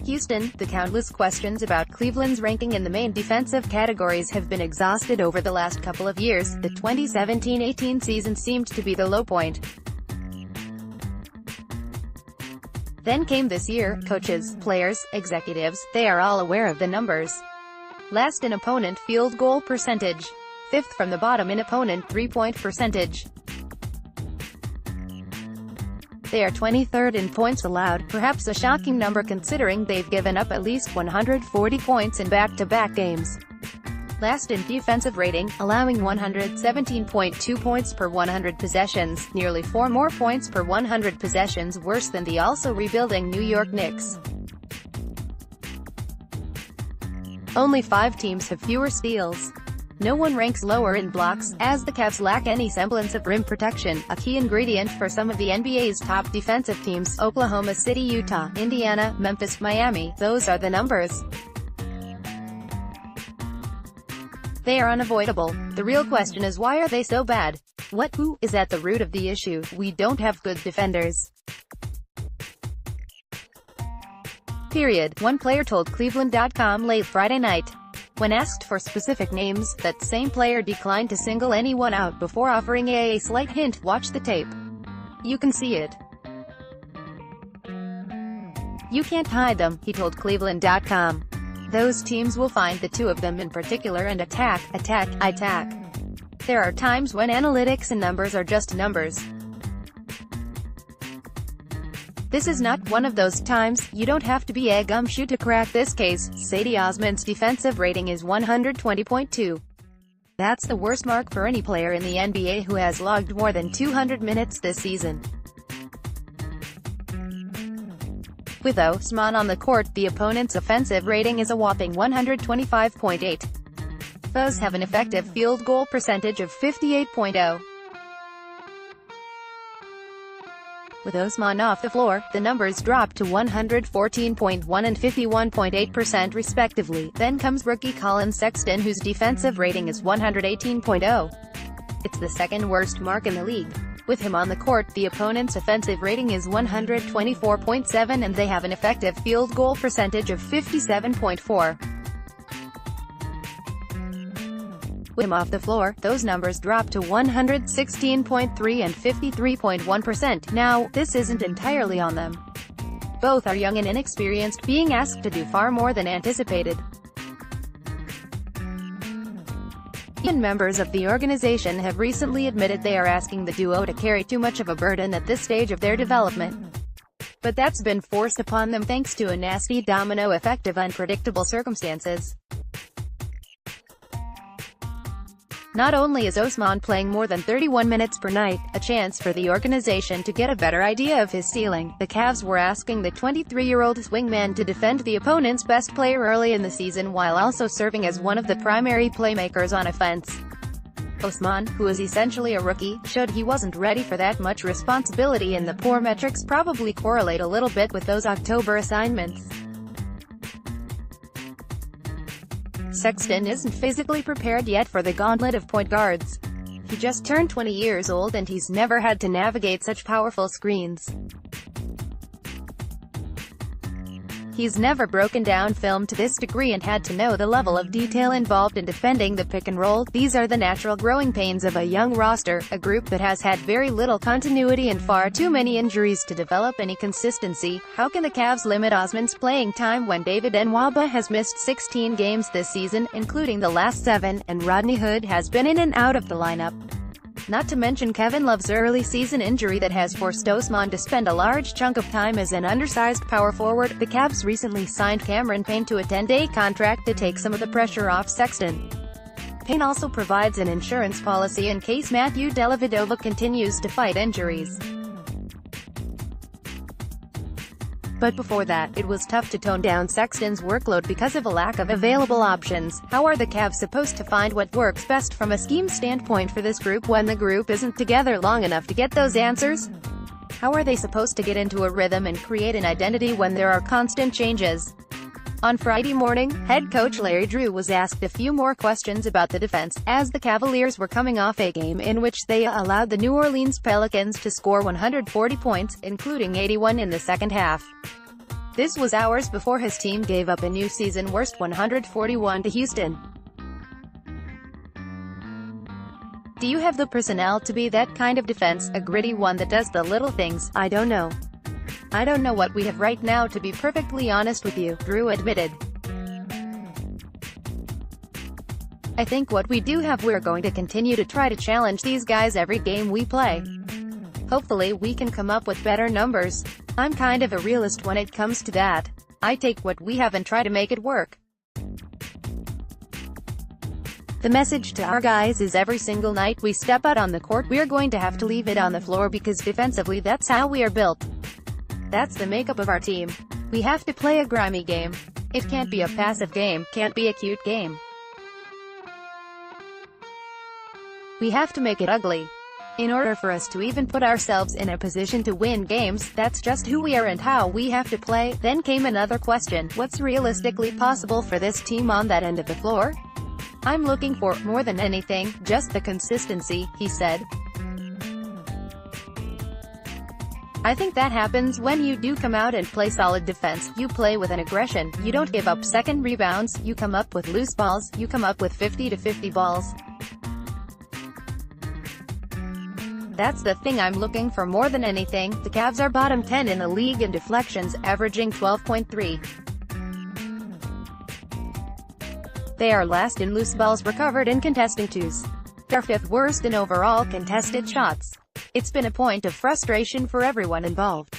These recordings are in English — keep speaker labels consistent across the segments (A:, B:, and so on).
A: Houston, the countless questions about Cleveland's ranking in the main defensive categories have been exhausted over the last couple of years. The 2017-18 season seemed to be the low point. Then came this year. Coaches, players, executives, they are all aware of the numbers. Last in opponent field goal percentage. Fifth from the bottom in opponent three-point percentage. They are 23rd in points allowed, perhaps a shocking number considering they've given up at least 140 points in back-to-back games. Last in defensive rating, allowing 117.2 points per 100 possessions, nearly 4 more points per 100 possessions worse than the also rebuilding New York Knicks. Only 5 teams have fewer steals. No one ranks lower in blocks, as the Cavs lack any semblance of rim protection, a key ingredient for some of the NBA's top defensive teams. Oklahoma City, Utah, Indiana, Memphis, Miami, those are the numbers. They are unavoidable. The real question is, why are they so bad? Who is at the root of the issue? We don't have good defenders. Period. One player told Cleveland.com late Friday night. When asked for specific names, that same player declined to single anyone out before offering a slight hint: watch the tape. You can see it. You can't hide them, he told Cleveland.com. Those teams will find the two of them in particular and attack. There are times when analytics and numbers are just numbers. This is not one of those times. You don't have to be a gumshoe to crack this case. Sadie Osman's defensive rating is 120.2. That's the worst mark for any player in the NBA who has logged more than 200 minutes this season. With Osman on the court, the opponent's offensive rating is a whopping 125.8. Foes have an effective field goal percentage of 58.0. With Osman off the floor, the numbers drop to 114.1 and 51.8% respectively. Then comes rookie Collin Sexton, whose defensive rating is 118.0. It's the second worst mark in the league. With him on the court, the opponent's offensive rating is 124.7 and they have an effective field goal percentage of 57.4. With him off the floor, those numbers drop to 116.3 and 53.1%. Now, this isn't entirely on them. Both are young and inexperienced, being asked to do far more than anticipated. Even members of the organization have recently admitted they are asking the duo to carry too much of a burden at this stage of their development. But that's been forced upon them thanks to a nasty domino effect of unpredictable circumstances. Not only is Osman playing more than 31 minutes per night, a chance for the organization to get a better idea of his ceiling, the Cavs were asking the 23-year-old swingman to defend the opponent's best player early in the season while also serving as one of the primary playmakers on offense. Osman, who is essentially a rookie, showed he wasn't ready for that much responsibility, and the poor metrics probably correlate a little bit with those October assignments. Sexton isn't physically prepared yet for the gauntlet of point guards. He just turned 20 years old and he's never had to navigate such powerful screens. He's never broken down film to this degree and had to know the level of detail involved in defending the pick and roll. These are the natural growing pains of a young roster, a group that has had very little continuity and far too many injuries to develop any consistency. How can the Cavs limit Osman's playing time when David Nwaba has missed 16 games this season, including the last 7, and Rodney Hood has been in and out of the lineup? Not to mention Kevin Love's early season injury that has forced Osman to spend a large chunk of time as an undersized power forward. The Cavs recently signed Cameron Payne to a 10-day contract to take some of the pressure off Sexton. Payne also provides an insurance policy in case Matthew Dellavedova continues to fight injuries. But before that, it was tough to tone down Sexton's workload because of a lack of available options. How are the Cavs supposed to find what works best from a scheme standpoint for this group when the group isn't together long enough to get those answers? How are they supposed to get into a rhythm and create an identity when there are constant changes? On Friday morning, head coach Larry Drew was asked a few more questions about the defense, as the Cavaliers were coming off a game in which they allowed the New Orleans Pelicans to score 140 points, including 81 in the second half. This was hours before his team gave up a new season-worst 141 to Houston. Do you have the personnel to be that kind of defense, a gritty one that does the little things? I don't know. I don't know what we have right now, to be perfectly honest with you, Drew admitted. I think what we do have, we're going to continue to try to challenge these guys every game we play. Hopefully we can come up with better numbers. I'm kind of a realist when it comes to that. I take what we have and try to make it work. The message to our guys is every single night we step out on the court, we're going to have to leave it on the floor because defensively that's how we are built. That's the makeup of our team. We have to play a grimy game. It can't be a passive game, can't be a cute game. We have to make it ugly. In order for us to even put ourselves in a position to win games, that's just who we are and how we have to play. Then came another question: what's realistically possible for this team on that end of the floor? I'm looking for, more than anything, just the consistency, he said. I think that happens when you do come out and play solid defense. You play with an aggression, you don't give up second rebounds, you come up with loose balls, you come up with 50 to 50 balls. That's the thing I'm looking for more than anything. The Cavs are bottom 10 in the league in deflections, averaging 12.3. They are last in loose balls recovered and contesting twos. They're fifth worst in overall contested shots. It's been a point of frustration for everyone involved.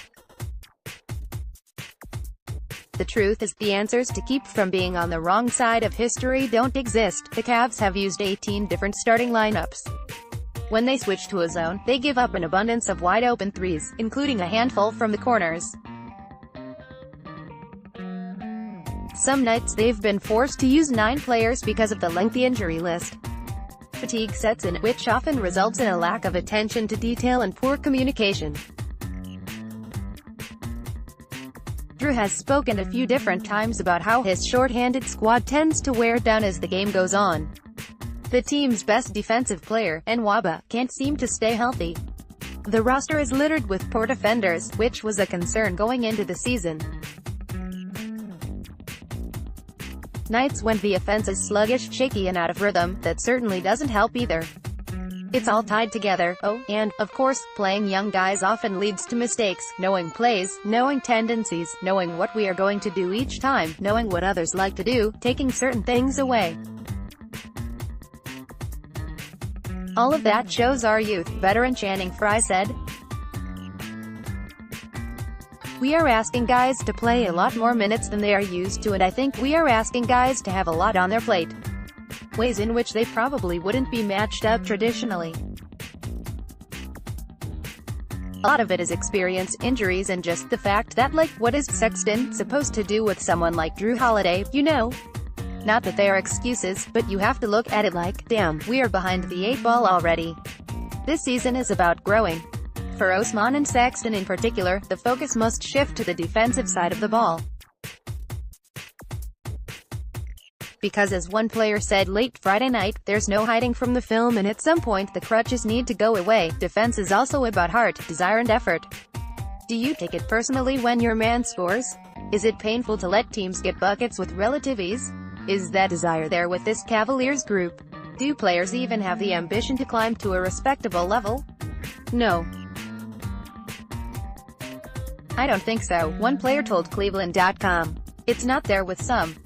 A: The truth is, the answers to keep from being on the wrong side of history don't exist. The Cavs have used 18 different starting lineups. When they switch to a zone, they give up an abundance of wide-open threes, including a handful from the corners. Some nights they've been forced to use 9 players because of the lengthy injury list. Fatigue sets in, which often results in a lack of attention to detail and poor communication. Drew has spoken a few different times about how his short-handed squad tends to wear down as the game goes on. The team's best defensive player, Nwaba, can't seem to stay healthy. The roster is littered with poor defenders, which was a concern going into the season. Nights when the offense is sluggish, shaky and out of rhythm, that certainly doesn't help either. It's all tied together. Oh, and, of course, playing young guys often leads to mistakes. Knowing plays, knowing tendencies, knowing what we are going to do each time, knowing what others like to do, taking certain things away. All of that shows our youth, veteran Channing Frye said. We are asking guys to play a lot more minutes than they are used to, and I think we are asking guys to have a lot on their plate. Ways in which they probably wouldn't be matched up traditionally. A lot of it is experience, injuries, and just the fact that, like, what is Sexton supposed to do with someone like Drew Holiday, you know? Not that they are excuses, but you have to look at it like, damn, we are behind the 8 ball already. This season is about growing. For Osman and Sexton in particular, the focus must shift to the defensive side of the ball. Because as one player said late Friday night, there's no hiding from the film, and at some point the crutches need to go away. Defense is also about heart, desire and effort. Do you take it personally when your man scores? Is it painful to let teams get buckets with relative ease? Is that desire there with this Cavaliers group? Do players even have the ambition to climb to a respectable level? No. I don't think so, one player told Cleveland.com. It's not there with some.